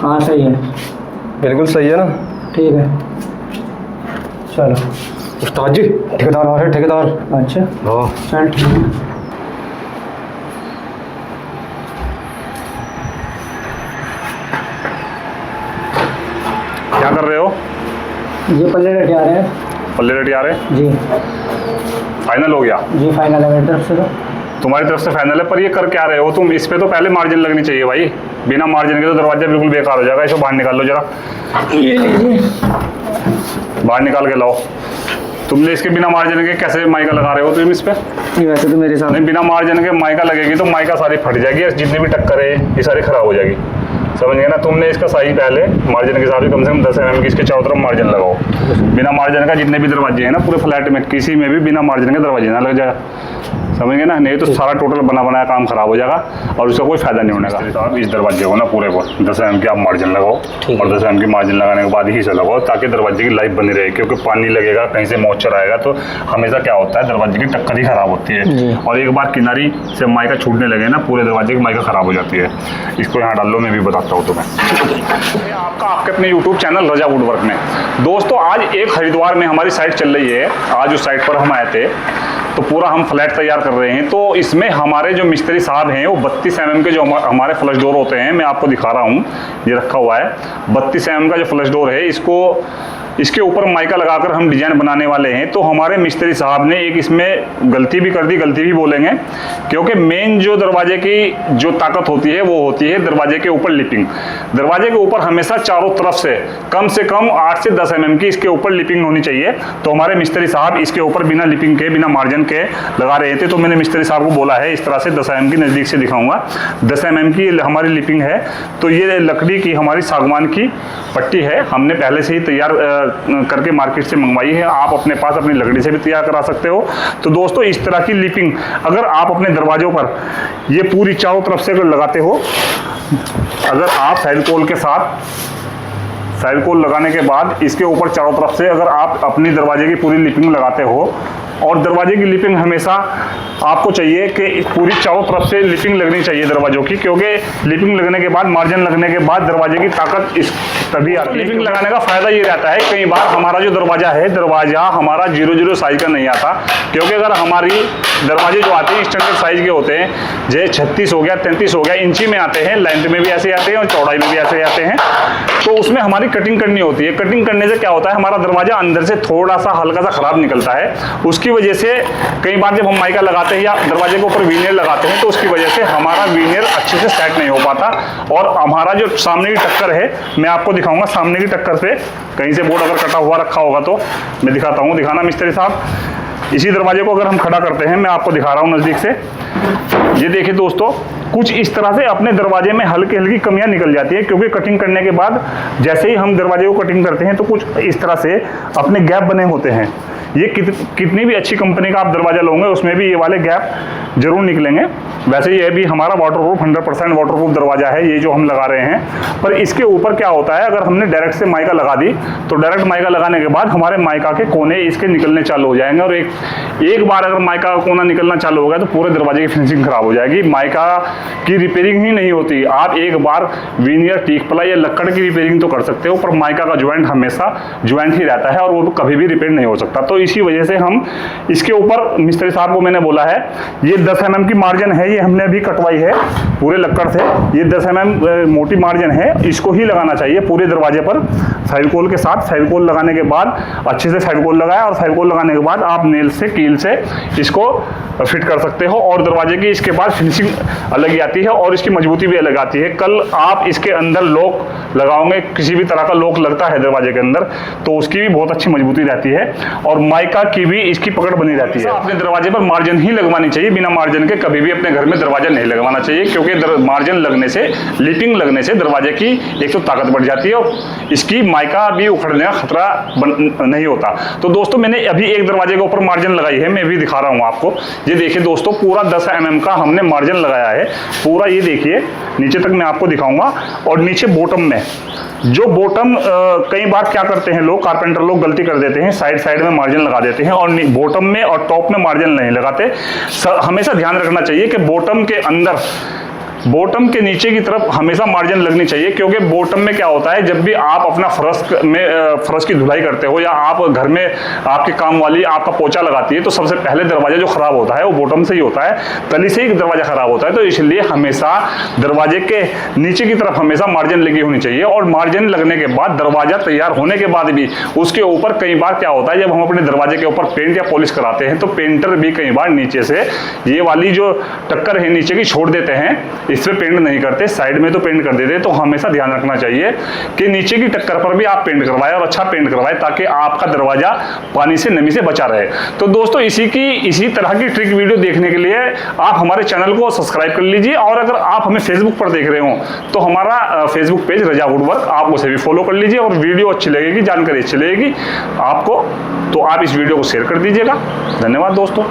हाँ सही है। बिल्कुल सही है ना। ठीक है चलो। उस्ताद जी ठेकेदार आ रहे हैं, ठेकेदार। अच्छा हाँ चल ठीक है। क्या कर रहे हो? ये पल्ले रटे आ रहे हैं। पल्ले रेडी आ रहे? जी फाइनल हो गया? जी फाइनल है मेरी तरफ से तो। तुम्हारी तरफ से फाइनल है, पर ये कर क्या रहे हो तुम? इस पे तो पहले मार्जिन लगनी चाहिए भाई। बिना मार्जिन के तो दरवाजा बिल्कुल बेकार हो जाएगा। इसको बाहर निकाल लो जरा, ये लीजिए। बाहर निकाल के लाओ। तुमने इसके बिना मार्जिन के कैसे माइका लगा रहे हो तुम इस पे? ये वैसे तो मेरे साथ नहीं, बिना मार्जिन के माइका लगेगी तो माइका सारी फट जाएगी, जितनी भी टक्कर है ये सारी खराब हो जाएगी। समझ गए ना? तुमने इसका सही पहले मार्जिन के हिसाब से कम 10 mm की इसके चारों तरफ मार्जिन लगाओ। बिना मार्जिन का जितने भी दरवाजे हैं ना पूरे फ्लैट में, किसी में भी बिना मार्जिन के दरवाजे ना लग जाए। समझ गए ना? नहीं तो सारा टोटल बना बनाया काम खराब हो जाएगा और उसका कोई फायदा नहीं होने का। इस दरवाजे को ना पूरे को 10 mm की आप मार्जिन लगाओ और 10 mm की मार्जिन लगाने के बाद ही से लगाओ, ताकि दरवाजे की लाइफ बनी रहे। क्योंकि पानी लगेगा, कहीं से मॉइस्चर आएगा तो हमेशा क्या होता है, दरवाजे की टक्कर ही खराब होती है। और एक बार किनारी से माइका छूटने लगे ना, पूरे दरवाजे की माइका खराब हो जाती है। इसको यहाँ डाल लो, मैं भी बताता हूँ तुम्हें। आपका आपके अपने यूट्यूब चैनल रजा वुडवर्क में। दोस्तों आज एक हरिद्वार में हमारी साइट चल रही है। आज उस साइट पर हम आए थे तो पूरा हम फ्लैट तैयार कर रहे हैं। तो इसमें हमारे जो मिस्त्री साहब हैं वो 32 mm के जो हमारे फ्लश डोर होते हैं, मैं आपको दिखा रहा हूँ, ये रखा हुआ है 32 mm का जो फ्लश डोर है, इसके ऊपर माइका लगाकर हम डिजाइन बनाने वाले हैं। तो हमारे मिस्त्री साहब ने एक इसमें गलती भी कर दी, गलती भी बोलेंगे, क्योंकि मेन जो दरवाजे की जो ताकत होती है वो होती है दरवाजे के ऊपर लिपिंग। दरवाजे के ऊपर हमेशा चारों तरफ से कम 8 से 10 mm की इसके ऊपर लिपिंग होनी चाहिए। तो हमारे मिस्त्री साहब इसके ऊपर बिना लिपिंग के, बिना मार्जिन के लगा रहे थे। तो मैंने मिस्त्री साहब को बोला है इस तरह से 10 mm की, नज़दीक से दिखाऊंगा, 10 mm की हमारी लिपिंग है। तो ये लकड़ी की हमारी सागवान की पट्टी है, हमने पहले से ही तैयार करके मार्केट से मंगवाई है। आप अपने पास अपनी लकड़ी से भी तैयार करा सकते हो। तो दोस्तों इस तरह की लिपिंग अगर आप अपने दरवाजों पर ये पूरी चारों तरफ से अगर लगाते हो, अगर आप फेविकोल के साथ फेविकोल लगाने के बाद इसके ऊपर चारों तरफ से अगर आप अपनी दरवाजे की पूरी लिपिंग लगाते हो, और दरवाजे की लिपिंग हमेशा आपको चाहिए कि पूरी चारों तरफ से लिपिंग लगनी चाहिए दरवाजों की, क्योंकि लिपिंग लगने के बाद, मार्जिन लगने के बाद दरवाजे की ताकत इस तभी आती है। लिपिंग लगाने का फायदा ये रहता है, कई बार हमारा जो दरवाजा है, दरवाजा हमारा 0-0 साइज का नहीं आता, क्योंकि अगर हमारी दरवाजे जो आते हैं स्टैंडर्ड साइज के होते हैं, जैसे 36 हो गया, 33 हो गया, इंची में आते हैं, लेंथ में भी ऐसे आते हैं और चौड़ाई में भी ऐसे आते हैं। तो उसमें हमारी कटिंग करनी होती है। कटिंग करने से क्या होता है, हमारा दरवाजा अंदर से थोड़ा सा हल्का सा खराब निकलता है। उसकी वजह से कई बार जब हम माइका लगाते हैं या दरवाजे के ऊपर वीनियर लगाते हैं, तो उसकी वजह से हमारा वीनियर अच्छे से सेट नहीं हो पाता। और हमारा जो सामने की टक्कर है, मैं आपको दिखाऊंगा, सामने की टक्कर पे कहीं से बोर्ड अगर कटा हुआ रखा होगा तो मैं दिखाता हूँ। दिखाना मिस्त्री साहब। इसी दरवाजे को अगर हम खड़ा करते हैं, मैं आपको दिखा रहा हूँ नज़दीक से, ये देखिए दोस्तों, कुछ इस तरह से अपने दरवाजे में हल्की हल्की कमियां निकल जाती है, क्योंकि कटिंग करने के बाद जैसे ही हम दरवाजे को कटिंग करते हैं तो कुछ इस तरह से अपने गैप बने होते हैं। ये कितनी भी अच्छी कंपनी का आप दरवाजा लोगे उसमें भी ये वाले गैप जरूर निकलेंगे। वैसे ये भी हमारा वाटरप्रूफ 100% वाटरप्रूफ दरवाजा है, ये जो हम लगा रहे हैं। पर इसके ऊपर क्या होता है, अगर हमने डायरेक्ट से माइका लगा दी तो डायरेक्ट माइका लगाने के बाद हमारे माइका के कोने इसके निकलने चालू हो जाएंगे, और एक बार अगर माइका का कोना निकलना चालू हो गया तो पूरे दरवाजे की फिनिशिंग खराब हो जाएगी। माइका की रिपेयरिंग ही नहीं होती। आप एक बार वीनियर, टीक प्लाई या लक्कड़ की रिपेयरिंग तो कर सकते हो, पर माइका का ज्वाइंट हमेशा ज्वाइंट ही रहता है और वो कभी भी रिपेयर नहीं हो सकता। तो इसी वजह से हम इसके ऊपर, मिस्त्री साहब को मैंने बोला है, ये 10 mm की मार्जिन है, ये हमने अभी कटवाई है पूरे लक्कड़ से। ये 10 mm मोटी मार्जिन है, इसको ही लगाना चाहिए पूरे दरवाजे पर फेविकोल के साथ। फेविकोल लगाने के बाद अच्छे से फेविकोल लगाया, और फेविकोल लगाने के बाद आप नेल से, कील से इसको फिट कर सकते हो। और दरवाजे की इसके बाद फिनिशिंग अलग ही आती है और इसकी मजबूती भी अलग आती है। कल आप इसके अंदर लॉक लगाओगे, किसी भी तरह का लॉक लगता है दरवाजे के अंदर, तो उसकी भी बहुत अच्छी मजबूती रहती है और माइका की भी इसकी पकड़ बनी रहती है। अपने दरवाजे पर मार्जिन ही लगवानी चाहिए, बिना मार्जिन के कभी भी अपने घर में दरवाजा नहीं लगवाना चाहिए, क्योंकि मार्जिन लगने से, लिपिंग लगने से दरवाजे की एक तो ताकत बढ़ जाती है और इसकी माइका भी उखड़ने का खतरा नहीं होता। तो दोस्तों मैंने अभी एक दरवाजे के ऊपर मार्जिन लगाई है, मैं भी दिखा रहा हूँ आपको। ये देखिए दोस्तों, पूरा 10 mm का हमने मार्जिन लगाया है पूरा। ये देखिए नीचे तक मैं आपको दिखाऊंगा। और नीचे बॉटम में, जो बॉटम कई बार क्या करते हैं लोग, कारपेंटर लोग गलती कर देते हैं, साइड में मार्जिन लगा देते हैं और बॉटम में और टॉप में मार्जिन नहीं लगाते। हमेशा ध्यान रखना चाहिए कि बॉटम के अंदर बॉटम के नीचे की तरफ हमेशा मार्जिन लगनी चाहिए, क्योंकि बॉटम में क्या होता है, जब भी आप अपना फर्श की धुलाई करते हो या आप घर में आपके काम वाली आपका पोछा लगाती है, तो सबसे पहले दरवाजा जो खराब होता है वो बॉटम से ही होता है, तली से ही दरवाजा खराब होता है। तो इसलिए हमेशा दरवाजे के नीचे की तरफ हमेशा मार्जिन लगी होनी चाहिए, और मार्जिन लगने के बाद दरवाजा तैयार होने के बाद भी उसके ऊपर कई बार क्या होता है, जब हम अपने दरवाजे के ऊपर पेंट या पॉलिश कराते हैं तो पेंटर भी कई बार नीचे से ये वाली जो टक्कर है नीचे की छोड़ देते हैं, इस पे पेंट नहीं करते, साइड में तो पेंट कर देते हैं। तो हमेशा ध्यान रखना चाहिए कि नीचे की टक्कर पर भी आप पेंट करवाएं और अच्छा पेंट करवाएं, ताकि आपका दरवाजा पानी से नमी से बचा रहे। तो दोस्तों इसी तरह की ट्रिक वीडियो देखने के लिए आप हमारे चैनल को सब्सक्राइब कर लीजिए, और अगर आप हमें फेसबुक पर देख रहे हो तो हमारा फेसबुक पेज रजा वुडवर्क, आप उसे भी फॉलो कर लीजिए, और वीडियो अच्छी लगेगी, जानकारी अच्छी लगेगी आपको तो आप इस वीडियो को शेयर कर दीजिएगा। धन्यवाद दोस्तों।